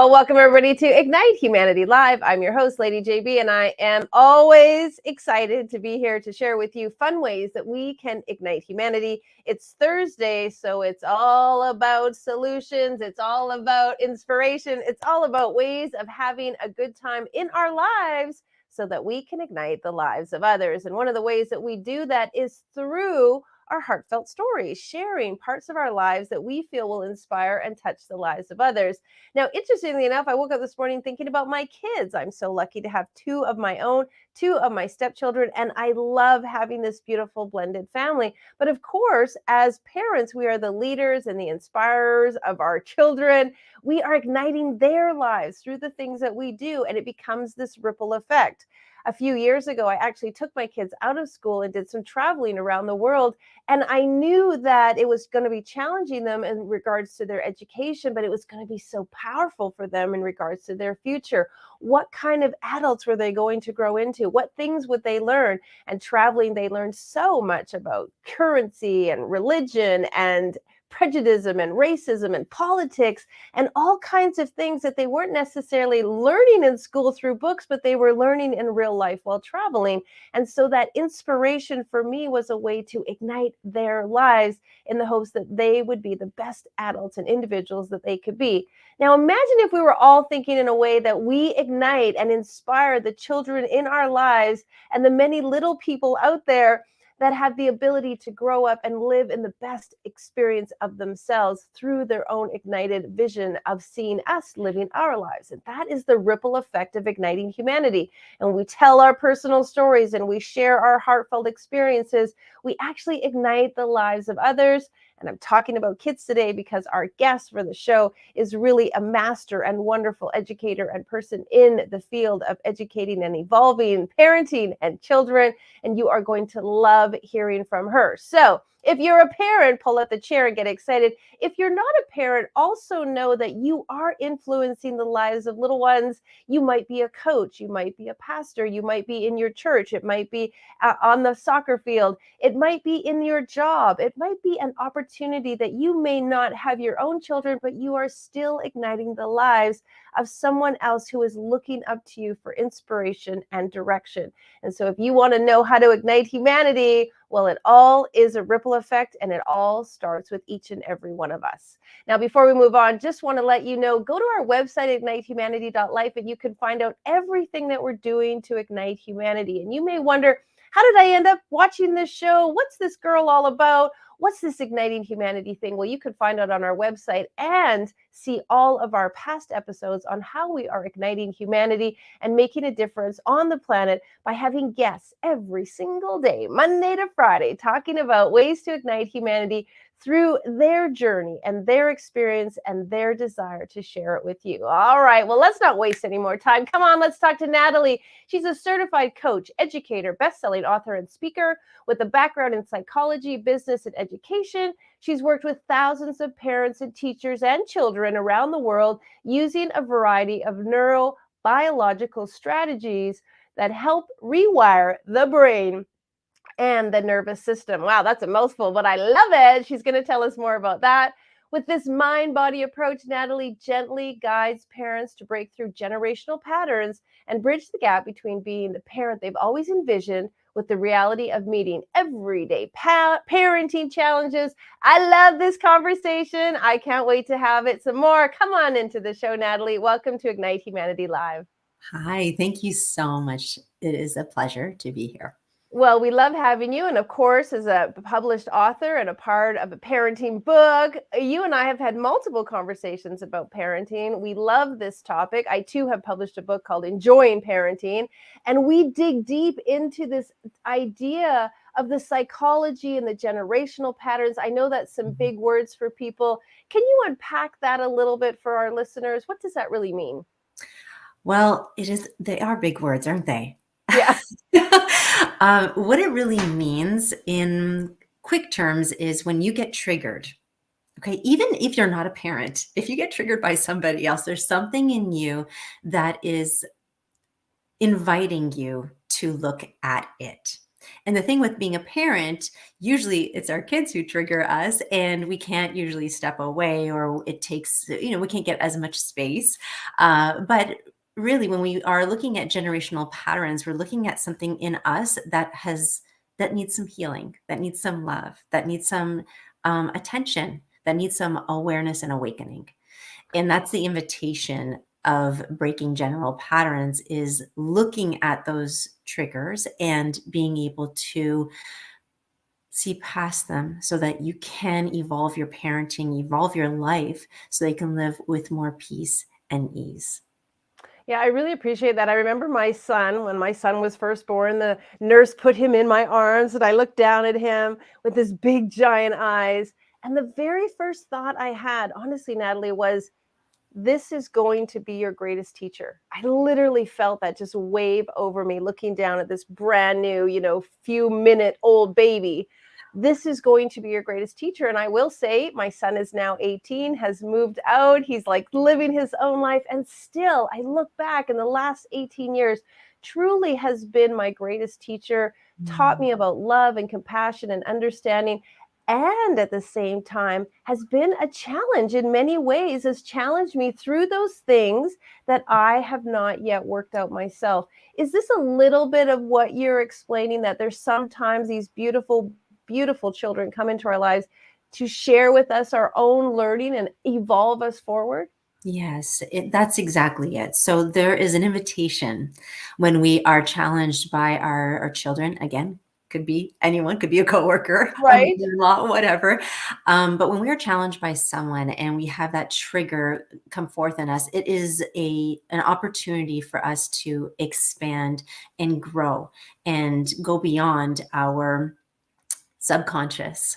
Well, welcome everybody to Ignite Humanity Live. I'm your host, Lady JB, and I am always excited to be here to share with you fun ways that we can ignite humanity. It's Thursday, so it's all about solutions. It's all about inspiration. It's all about ways of having a good time in our lives so that we can ignite the lives of others. And one of the ways that we do that is through our heartfelt stories, sharing parts of our lives that we feel will inspire and touch the lives of others. Now, interestingly enough, I woke up this morning thinking about my kids. I'm so lucky to have two of my own, two of my stepchildren, and I love having this beautiful blended family. But of course, as parents, we are the leaders and the inspirers of our children. We are igniting their lives through the things that we do, and it becomes this ripple effect. A few years ago, I actually took my kids out of school and did some traveling around the world. And I knew that it was going to be challenging them in regards to their education, but it was going to be so powerful for them in regards to their future. What kind of adults were they going to grow into? What things would they learn? And traveling, they learned so much about currency and religion and prejudice and racism and politics and all kinds of things that they weren't necessarily learning in school through books, but they were learning in real life while traveling. And so that inspiration for me was a way to ignite their lives in the hopes that they would be the best adults and individuals that they could be. Now, imagine if we were all thinking in a way that we ignite and inspire the children in our lives and the many little people out there that have the ability to grow up and live in the best experience of themselves through their own ignited vision of seeing us living our lives. And that is the ripple effect of igniting humanity. And we tell our personal stories and we share our heartfelt experiences. We actually ignite the lives of others. And I'm talking about kids today because our guest for the show is really a master and wonderful educator and person in the field of educating and evolving parenting and children. And you are going to love hearing from her. So if you're a parent, pull up the chair and get excited. If you're not a parent, also know that you are influencing the lives of little ones. You might be a coach. You might be a pastor. You might be in your church. It might be on the soccer field. It might be in your job. It might be an opportunity that you may not have your own children, but you are still igniting the lives of someone else who is looking up to you for inspiration and direction. And so if you want to know how to ignite humanity, well, it all is a ripple effect, and it all starts with each and every one of us. Now, before we move on, just want to let you know, go to our website, ignitehumanity.life, and you can find out everything that we're doing to ignite humanity. And you may wonder, how did I end up watching this show? What's this girl all about? What's this igniting humanity thing? Well, you can find out on our website and see all of our past episodes on how we are igniting humanity and making a difference on the planet by having guests every single day, Monday to Friday, talking about ways to ignite humanity through their journey and their experience and their desire to share it with you. All right, well, let's not waste any more time. Come on, let's talk to Natalie. She's a certified coach, educator, best-selling author, and speaker with a background in psychology, business, and education. She's worked with thousands of parents and teachers and children around the world using a variety of neurobiological strategies that help rewire the brain and the nervous system. Wow, that's a mouthful, but I love it. She's going to tell us more about that. With this mind-body approach, Natalie gently guides parents to break through generational patterns and bridge the gap between being the parent they've always envisioned with the reality of meeting everyday parenting challenges. I love this conversation. I can't wait to have it some more. Come on into the show, Natalie. Welcome to Ignite Humanity Live. Hi, thank you so much. It is a pleasure to be here. Well, we love having you. And of course, as a published author and a part of a parenting book, you and I have had multiple conversations about parenting. We love this topic. I too have published a book called Enjoying Parenting. And we dig deep into this idea of the psychology and the generational patterns. I know that's some big words for people. Can you unpack that a little bit for our listeners? What does that really mean? Well, they are big words, aren't they? Yeah. What it really means in quick terms is when you get triggered, okay, even if you're not a parent, if you get triggered by somebody else, there's something in you that is inviting you to look at it. And the thing with being a parent, usually it's our kids who trigger us, and we can't usually step away, or it takes, we can't get as much space. But really, when we are looking at generational patterns, we're looking at something in us that needs some healing, that needs some love, that needs some attention, that needs some awareness and awakening. And that's the invitation of breaking general patterns, is looking at those triggers and being able to see past them so that you can evolve your parenting, evolve your life so they can live with more peace and ease. Yeah, I really appreciate that. I remember my son, when my son was first born, the nurse put him in my arms and I looked down at him with his big giant eyes. And the very first thought I had, honestly, Natalie, was, this is going to be your greatest teacher. I literally felt that just wave over me looking down at this brand new, few minute old baby. This is going to be your greatest teacher. And I will say, my son is now 18, has moved out. He's like living his own life. And still, I look back in the last 18 years, truly has been my greatest teacher, taught me about love and compassion and understanding, and at the same time has been a challenge in many ways, has challenged me through those things that I have not yet worked out myself. Is this a little bit of what you're explaining, that there's sometimes these beautiful, beautiful children come into our lives to share with us our own learning and evolve us forward? Yes, that's exactly it. So there is an invitation when we are challenged by our children. Again, could be anyone, could be a coworker, a Right? mother-in-law, whatever. But when we are challenged by someone and we have that trigger come forth in us, it is an opportunity for us to expand and grow and go beyond our subconscious,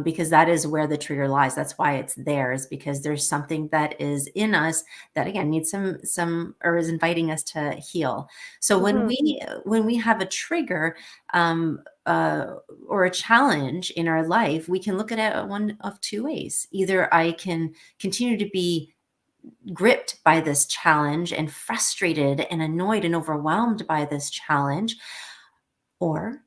because that is where the trigger lies. That's why it's there, is because there's something that is in us that, again, needs some or is inviting us to heal. So Mm-hmm. when we have a trigger, or a challenge in our life, we can look at it one of two ways. Either I can continue to be gripped by this challenge and frustrated and annoyed and overwhelmed by this challenge, or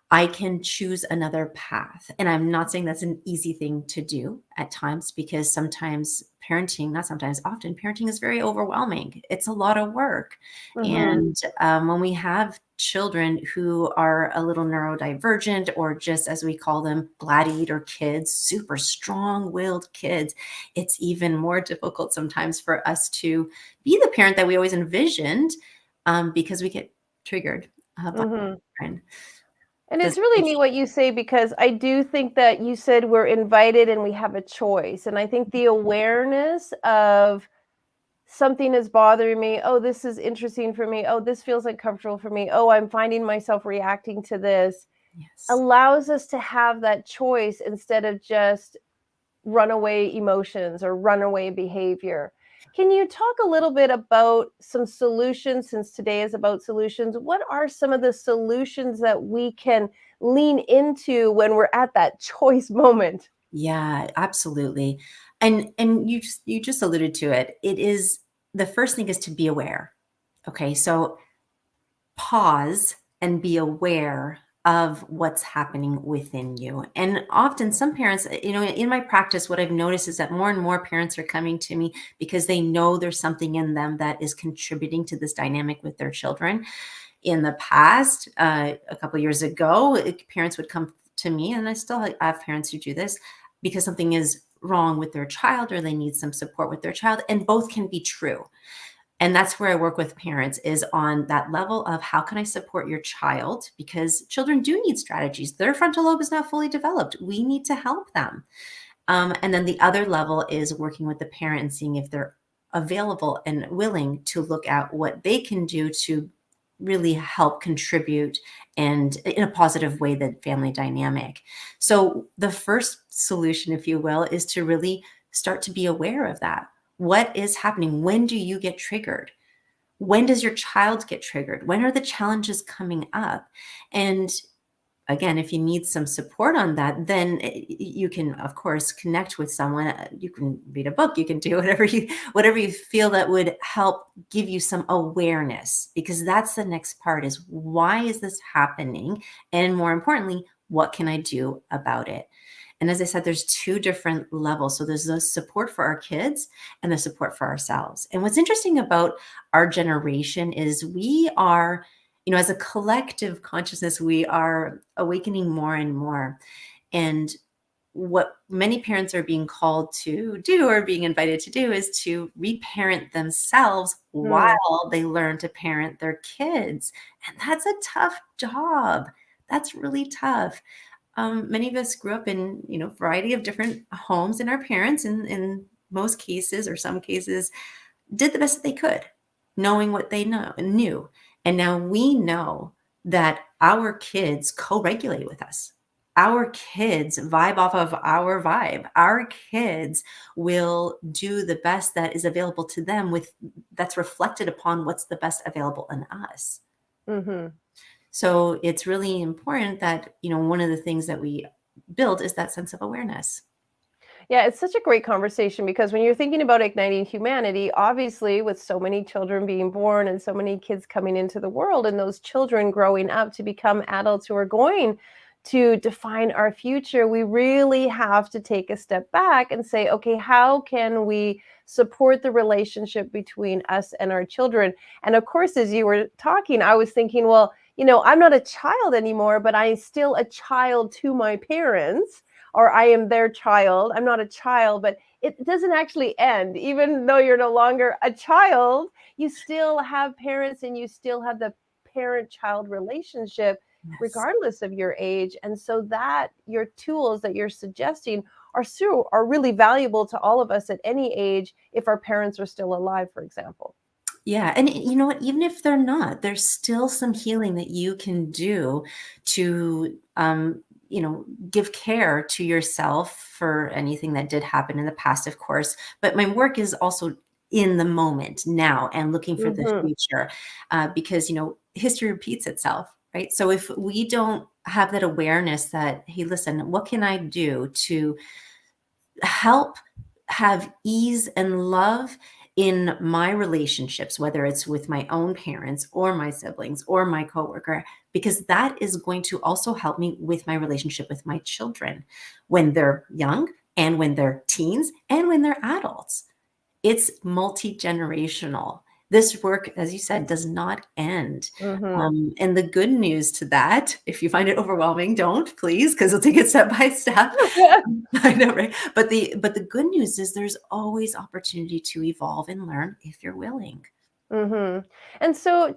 I can choose another path. And I'm not saying that's an easy thing to do at times, because sometimes parenting, not sometimes, often parenting is very overwhelming. It's a lot of work. Mm-hmm. And when we have children who are a little neurodivergent, or just, as we call them, gladiator kids, super strong willed kids, it's even more difficult sometimes for us to be the parent that we always envisioned, because we get triggered by Mm-hmm. children. And Does it's really neat what you say, because I do think that you said we're invited and we have a choice. And I think the awareness of something is bothering me. Oh, this is interesting for me. Oh, this feels uncomfortable for me. Oh, I'm finding myself reacting to this, yes. allows us to have that choice instead of just runaway emotions or runaway behavior. Can you talk a little bit about some solutions, since today is about solutions? What are some of the solutions that we can lean into when we're at that choice moment? Yeah, absolutely. And you just alluded to it. It is, the first thing is to be aware. Okay, so pause and be aware of what's happening within you. And often some parents, in my practice, what I've noticed is that more and more parents are coming to me because they know there's something in them that is contributing to this dynamic with their children. In the past, a couple years ago, parents would come to me, and I still have parents who do this, because something is wrong with their child or they need some support with their child, and both can be true. And that's where I work with parents, is on that level of, how can I support your child? Because children do need strategies. Their frontal lobe is not fully developed. We need to help them. And then the other level is working with the parent and seeing if they're available and willing to look at what they can do to really help contribute, and in a positive way, the family dynamic. So the first solution, if you will, is to really start to be aware of that. What is happening? When do you get triggered? When does your child get triggered? When are the challenges coming up? And again, if you need some support on that, then you can, of course, connect with someone. You can read a book, you can do whatever you feel that would help give you some awareness, because that's the next part, is why is this happening? And more importantly, what can I do about it? And as I said, there's two different levels. So there's the support for our kids and the support for ourselves. And what's interesting about our generation is we are, as a collective consciousness, we are awakening more and more. And what many parents are being called to do, or being invited to do, is to reparent themselves Mm. while they learn to parent their kids. And that's a tough job. That's really tough. Many of us grew up in, a variety of different homes, and our parents, in most cases or some cases, did the best that they could, knowing what they knew. And now we know that our kids co-regulate with us. Our kids vibe off of our vibe. Our kids will do the best that is available to them, that's reflected upon what's the best available in us. Hmm. So it's really important that, one of the things that we build is that sense of awareness. Yeah, it's such a great conversation because when you're thinking about igniting humanity, obviously, with so many children being born and so many kids coming into the world, and those children growing up to become adults who are going to define our future, we really have to take a step back and say, okay, how can we support the relationship between us and our children? And of course, as you were talking, I was thinking, well, I'm not a child anymore, but I'm still a child to my parents, or I am their child. I'm not a child, but it doesn't actually end. Even though you're no longer a child, you still have parents and you still have the parent child relationship, Yes. regardless of your age. And so that your tools that you're suggesting are really valuable to all of us at any age if our parents are still alive, for example. Yeah. And you know what? Even if they're not, there's still some healing that you can do to, give care to yourself for anything that did happen in the past, of course. But my work is also in the moment now and looking for the Hmm. future, because, history repeats itself, right? So if we don't have that awareness that, hey, listen, what can I do to help have ease and love in my relationships, whether it's with my own parents or my siblings or my coworker, because that is going to also help me with my relationship with my children when they're young, and when they're teens, and when they're adults. It's multi-generational. This work, as you said, does not end. Hmm. And the good news to that, if you find it overwhelming, don't, please, because we'll take it step by step. I know, right? But the good news is there's always opportunity to evolve and learn if you're willing. Hmm. And so,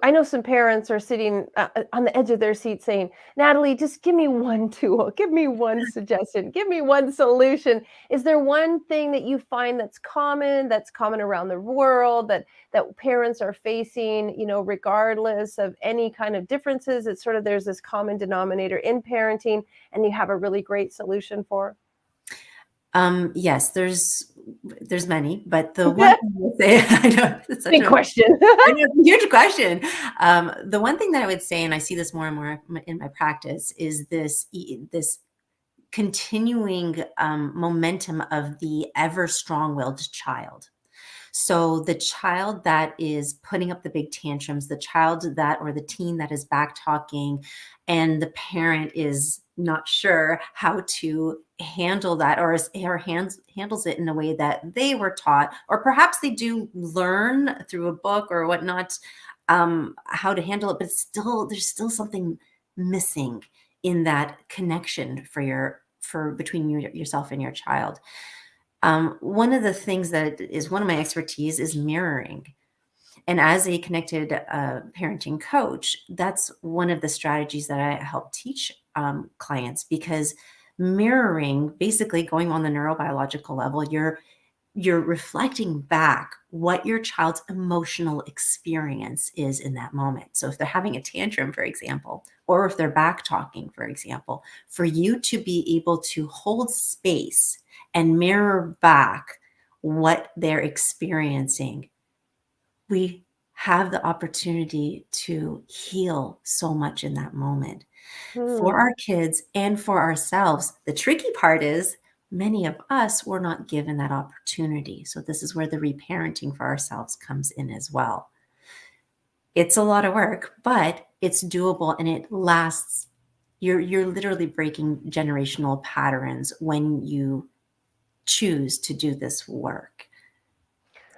I know some parents are sitting on the edge of their seat saying, Natalie, just give me one tool, give me one suggestion, give me one solution. Is there one thing that you find that's common around the world, that parents are facing, regardless of any kind of differences? It's sort of, there's this common denominator in parenting, and you have a really great solution for? Yes, there's many, but the one thing I would say, I know it's such Big a question. I know it's a huge question. The one thing that I would say, and I see this more and more in my practice, is this continuing momentum of the ever strong-willed child. So the child that is putting up the big tantrums, the child that, or the teen that is back talking, and the parent is not sure how to handle that, handles it in a way that they were taught, or perhaps they do learn through a book or whatnot, how to handle it, but there's still something missing in that connection for between yourself and your child. One of the things that is one of my expertise is mirroring. And as a connected parenting coach, that's one of the strategies that I help teach clients, because mirroring, basically going on the neurobiological level, you're reflecting back what your child's emotional experience is in that moment. So if they're having a tantrum, for example, or if they're back talking, for example, for you to be able to hold space and mirror back what they're experiencing, we have the opportunity to heal so much in that moment. for Hmm. our kids and for ourselves. The tricky part is many of us were not given that opportunity. So this is where the reparenting for ourselves comes in as well. It's a lot of work, but it's doable and it lasts. You're literally breaking generational patterns when you choose to do this work.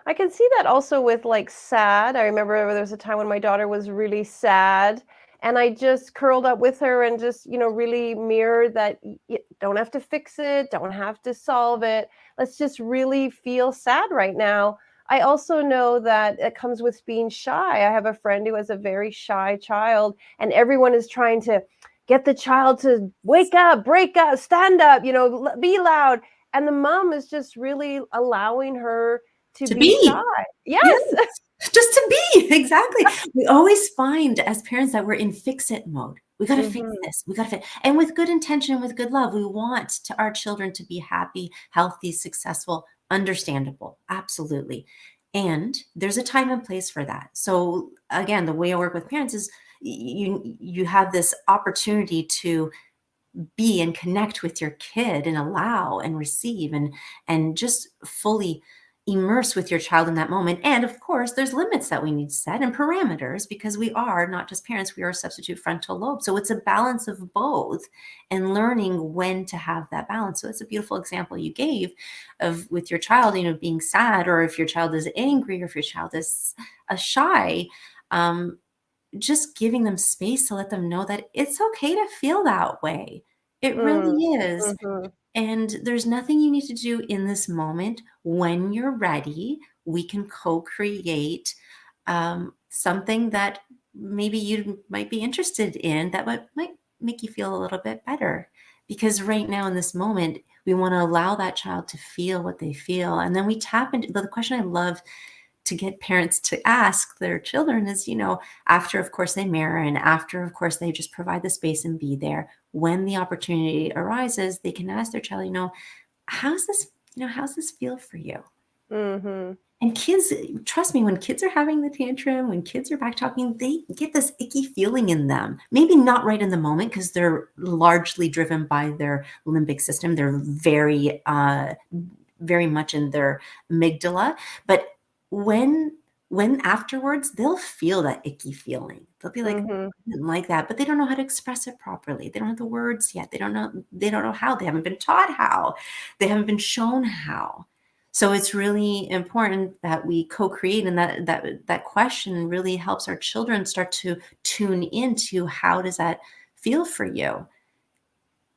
I can see that also with like sad. I remember there was a time when my daughter was really sad and I just curled up with her and just, really mirrored that you don't have to fix it, don't have to solve it. Let's just really feel sad right now. I also know that it comes with being shy. I have a friend who has a very shy child, and everyone is trying to get the child to wake up, break up, stand up, be loud. And the mom is just really allowing her to To be shy. be. Yes. Yes, just to be. Exactly. We always find as parents that we're in fix-it mode. We got to fix Mhm. this. We got to fix. And with good intention, with good love, we want our children to be happy, healthy, successful, understandable. Absolutely. And there's a time and place for that. So again, the way I work with parents is you have this opportunity to be and connect with your kid and allow and receive and just fully immerse with your child in that moment. And of course, there's limits that we need to set and parameters because we are not just parents, we are a substitute frontal lobe. So it's a balance of both and learning when to have that balance. So it's a beautiful example you gave of with your child, being sad, or if your child is angry, or if your child is shy. Just giving them space to let them know that it's okay to feel that way. It Mm. really is. Mhm. And there's nothing you need to do in this moment. When you're ready, we can co-create something that maybe you might be interested in that might make you feel a little bit better. Because right now in this moment, we want to allow that child to feel what they feel. And then we tap into the question I love to get parents to ask their children is, after, of course, they mirror and after, of course, they just provide the space and be there. When the opportunity arises, they can ask their child, how's this, how's this feel for you? Mhm. And kids, trust me, when kids are having the tantrum, when kids are back talking, they get this icky feeling in them. Maybe not right in the moment because they're largely driven by their limbic system. They're very much in their amygdala. But when afterwards, they'll feel that icky feeling. They'll be like, Mhm. I didn't like that, but they don't know how to express it properly. They don't have the words yet. They don't know how. They haven't been taught how. They haven't been shown how. So it's really important that we co-create, and that question really helps our children start to tune into how does that feel for you?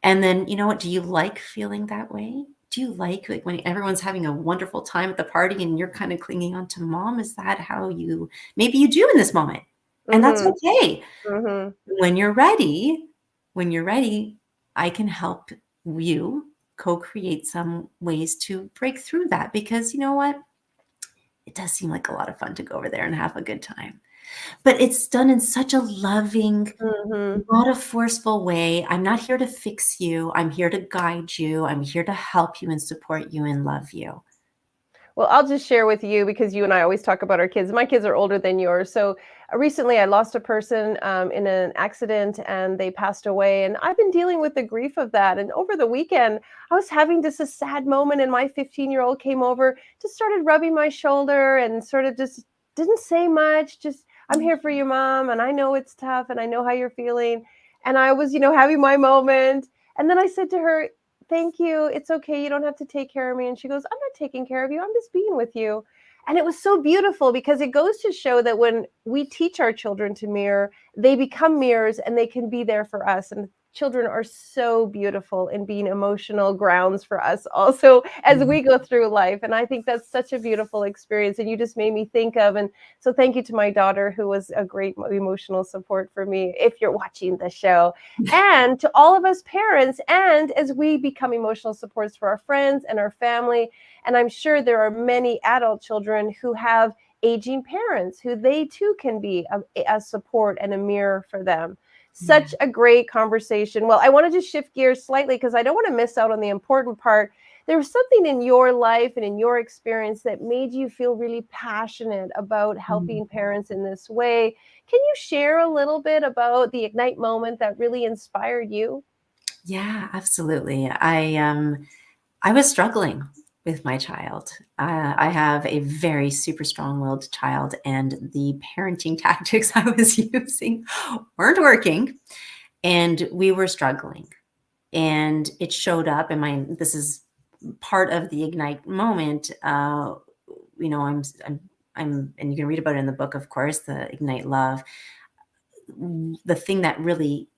And then, what, do you like feeling that way? Do you like when everyone's having a wonderful time at the party and you're kind of clinging on to mom? Is that how maybe you do in this moment? And that's Mhm. okay. Mhm. When you're ready, when you're ready, I can help you co-create some ways to break through that, because you know what? It does seem like a lot of fun to go over there and have a good time. But it's done in such a loving, Mhm. not a forceful way. I'm not here to fix you. I'm here to guide you. I'm here to help you and support you and love you. Well, I'll just share with you because you and I always talk about our kids. My kids are older than yours. So recently I lost a person in an accident and they passed away. And I've been dealing with the grief of that. And over the weekend, I was having just a sad moment. And my 15-year-old came over, just started rubbing my shoulder and sort of just didn't say much. Just, I'm here for you, mom. And I know it's tough and I know how you're feeling. And I was, having my moment. And then I said to her, thank you. It's okay. You don't have to take care of me. And she goes, I'm not taking care of you. I'm just being with you. And it was so beautiful because it goes to show that when we teach our children to mirror, they become mirrors and they can be there for us. And children are so beautiful in being emotional grounds for us also as Mhm. we go through life. And I think that's such a beautiful experience. And you just made me think of, and so thank you to my daughter who was a great emotional support for me if you're watching the show, and to all of us parents, and as we become emotional supports for our friends and our family. And I'm sure there are many adult children who have aging parents who they too can be a support and a mirror for them. Yeah. Such a great conversation. Well, I want to just shift gears slightly because I don't want to miss out on the important part. there was something in your life and in your experience that made you feel really passionate about Mm. helping parents in this way. Can you share a little bit about the Ignite moment that really inspired you? Yeah, absolutely. I was struggling with my child. I have a very super strong-willed child, and the parenting tactics I was using weren't working, and we were struggling. And it showed up in my this is part of the Ignite moment. You know, and you can read about it in the book, of course, the Ignite Love. The thing that really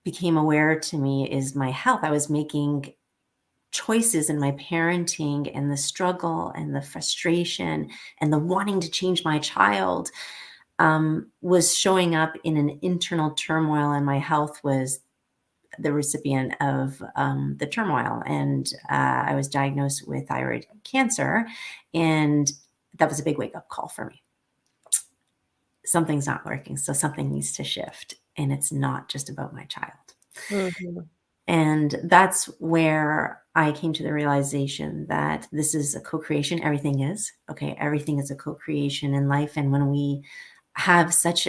became aware to me is my health. I was making choices in my parenting, and the struggle and the frustration and the wanting to change my child was showing up in an internal turmoil, and my health was the recipient of the turmoil. And I was diagnosed with thyroid cancer, and that was a big wake up call for me. Something's not working, so something needs to shift, and it's not just about my child. Mhm. And that's where I came to the realization that this is a co-creation. Everything is. Okay, everything is a co-creation in life. And when we have such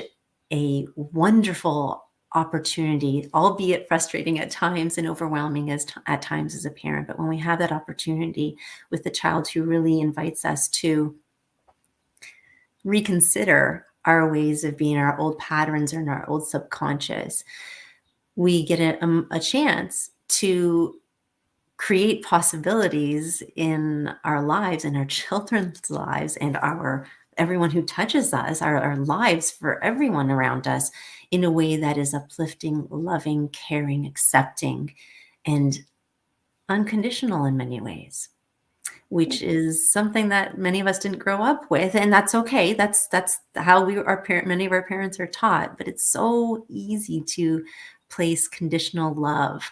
a wonderful opportunity, albeit frustrating at times and overwhelming at times as a parent, but when we have that opportunity with the child who really invites us to reconsider our ways of being, our old patterns and our old subconscious, we get a chance to create possibilities in our lives and our children's lives and our everyone who touches us, our lives for everyone around us, in a way that is uplifting, loving, caring, accepting, and unconditional in many ways, which is something that many of us didn't grow up with. And that's okay. That's how many of our parents are taught, but it's so easy to place conditional love.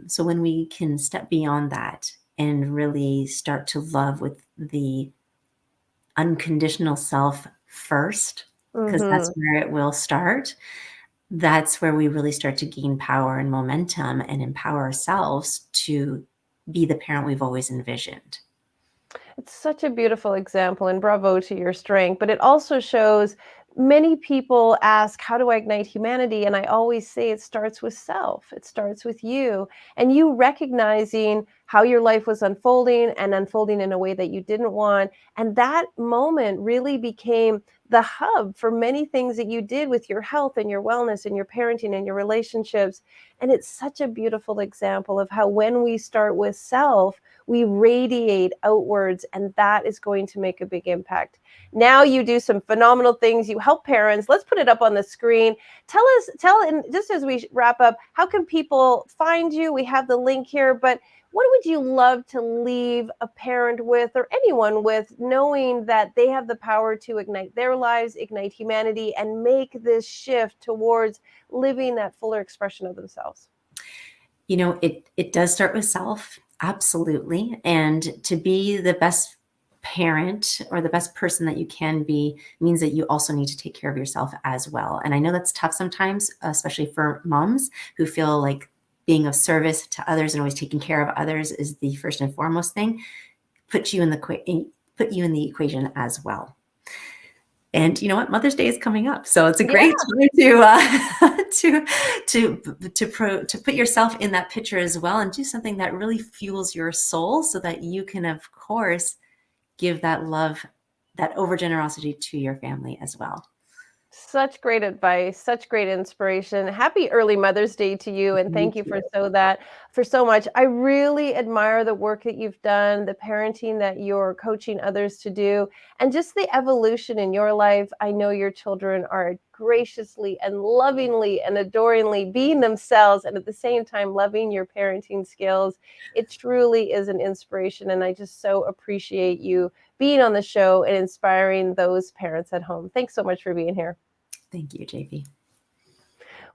So when we can step beyond that and really start to love with the unconditional self first, because that's Mhm. where it will start, that's where we really start to gain power and momentum and empower ourselves to be the parent we've always envisioned. It's such a beautiful example, and bravo to your strength. But it also shows many people ask, how do I ignite humanity? And I always say it starts with self, it starts with you, and you recognizing how your life was unfolding and unfolding in a way that you didn't want. And that moment really became the hub for many things that you did with your health and your wellness and your parenting and your relationships. And it's such a beautiful example of how when we start with self, we radiate outwards, and that is going to make a big impact. Now you do some phenomenal things. You help parents. Let's put it up on the screen. And just as we wrap up, how can people find you? We have the link here, but what would you love to leave a parent with, or anyone with, knowing that they have the power to ignite their lives, ignite humanity, and make this shift towards living that fuller expression of themselves? You know, it does start with self, absolutely. And to be the best parent or the best person that you can be means that you also need to take care of yourself as well. And I know that's tough sometimes, especially for moms who feel like being of service to others and always taking care of others is the first and foremost thing. Put you in the equation as well. And you know what? Mother's Day is coming up, so it's a Yeah. great time to to put yourself in that picture as well, and do something that really fuels your soul, so that you can, of course, give that love, that over generosity to your family as well. Such great advice, such great inspiration. Happy early Mother's Day to you, and You thank you for too. so much. I really admire the work that you've done, the parenting that you're coaching others to do, and just the evolution in your life. I know your children are graciously and lovingly and adoringly being themselves, and at the same time loving your parenting skills. It truly is an inspiration, and I just so appreciate you being on the show and inspiring those parents at home. Thanks so much for being here. Thank you, JP.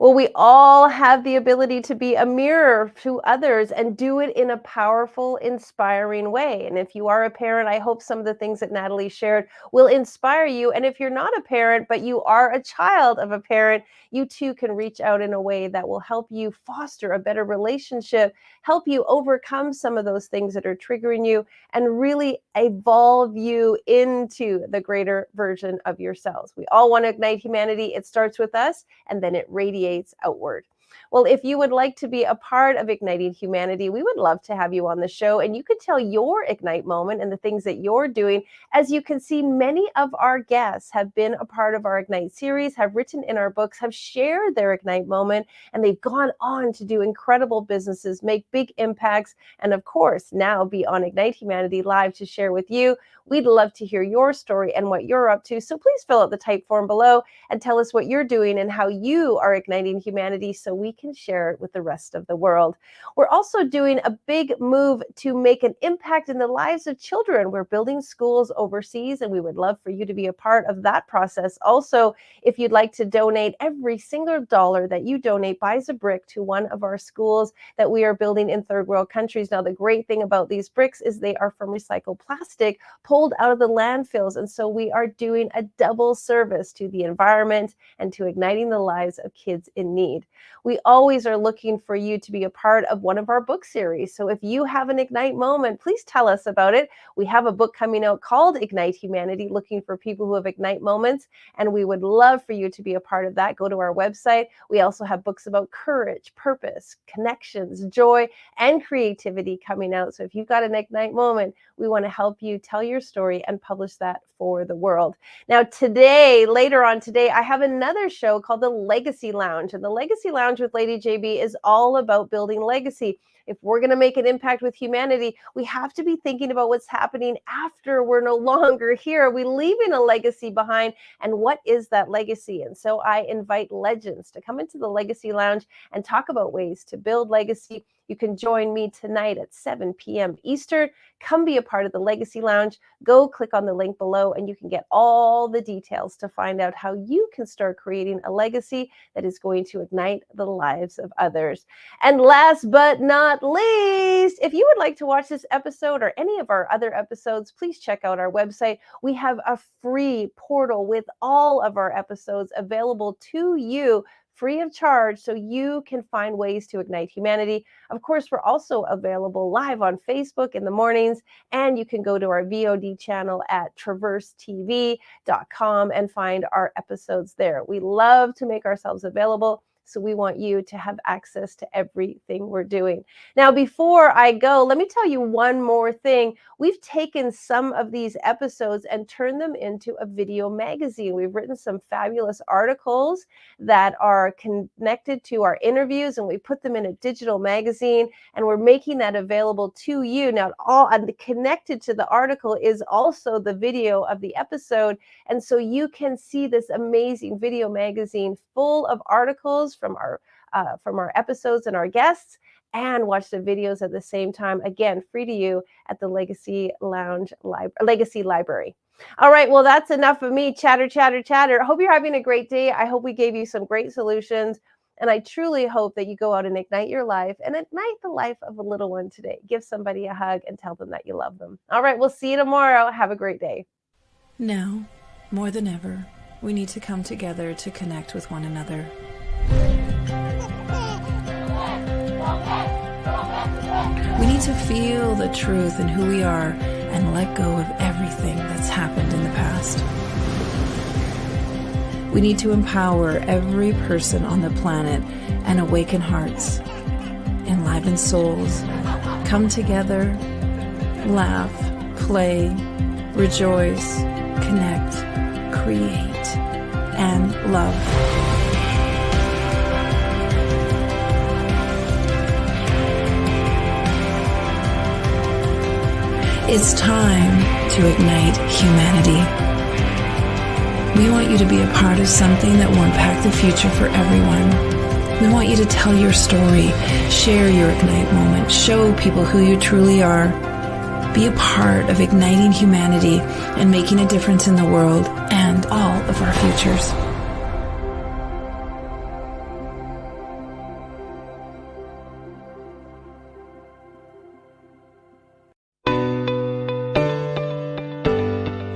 Well, we all have the ability to be a mirror to others and do it in a powerful, inspiring way. And if you are a parent, I hope some of the things that Natalie shared will inspire you. And if you're not a parent, but you are a child of a parent, you too can reach out in a way that will help you foster a better relationship, help you overcome some of those things that are triggering you, and really evolve you into the greater version of yourselves. We all want to ignite humanity. It starts with us, and then it radiates outward. Well, if you would like to be a part of Igniting Humanity, we would love to have you on the show, and you could tell your Ignite moment and the things that you're doing. As you can see, many of our guests have been a part of our Ignite series, have written in our books, have shared their Ignite moment, and they've gone on to do incredible businesses, make big impacts, and of course, now be on Ignite Humanity Live to share with you. We'd love to hear your story and what you're up to. So please fill out the type form below and tell us what you're doing and how you are igniting humanity so we can share it with the rest of the world. We're also doing a big move to make an impact in the lives of children. We're building schools overseas, and we would love for you to be a part of that process. Also, if you'd like to donate, every single dollar that you donate buys a brick to one of our schools that we are building in third world countries. Now, the great thing about these bricks is they are from recycled plastic pulled out of the landfills. And so we are doing a double service to the environment and to igniting the lives of kids in need. We always are looking for you to be a part of one of our book series. So if you have an Ignite moment, please tell us about it. We have a book coming out called Ignite Humanity, looking for people who have Ignite moments. And we would love for you to be a part of that. Go to our website. We also have books about courage, purpose, connections, joy, and creativity coming out. So if you've got an Ignite moment, we want to help you tell your story and publish that for the world. Now today, later on today, I have another show called The Legacy Lounge. And The Legacy Lounge with Lady JB is all about building legacy. If we're going to make an impact with humanity, we have to be thinking about what's happening after we're no longer here. Are we leaving a legacy behind? And what is that legacy? And so I invite legends to come into the Legacy Lounge and talk about ways to build legacy. You can join me tonight at 7 p.m. Eastern. Come be a part of the Legacy Lounge. Go click on the link below and you can get all the details to find out how you can start creating a legacy that is going to ignite the lives of others. And last but not least, if you would like to watch this episode or any of our other episodes, please check out our website. We have a free portal with all of our episodes available to you free of charge, so you can find ways to ignite humanity. Of course, we're also available live on Facebook in the mornings, and you can go to our VOD channel at traversetv.com and find our episodes there. We love to make ourselves available, so we want you to have access to everything we're doing. Now, before I go, let me tell you one more thing. We've taken some of these episodes and turned them into a video magazine. We've written some fabulous articles that are connected to our interviews, and we put them in a digital magazine, and we're making that available to you. Now, connected to the article is also the video of the episode, and so you can see this amazing video magazine full of articles from our episodes and our guests, and watch the videos at the same time. Again, free to you at the Legacy Lounge Legacy Library. All right, well, that's enough of me. Chatter, chatter, chatter. I hope you're having a great day. I hope we gave you some great solutions. And I truly hope that you go out and ignite your life and ignite the life of a little one today. Give somebody a hug and tell them that you love them. All right, we'll see you tomorrow. Have a great day. Now, more than ever, we need to come together to connect with one another. We need to feel the truth in who we are and let go of everything that's happened in the past. We need to empower every person on the planet and awaken hearts, enliven souls, come together, laugh, play, rejoice, connect, create, and love. It's time to ignite humanity. We want you to be a part of something that will impact the future for everyone. We want you to tell your story, share your Ignite moment, show people who you truly are. Be a part of igniting humanity and making a difference in the world and all of our futures.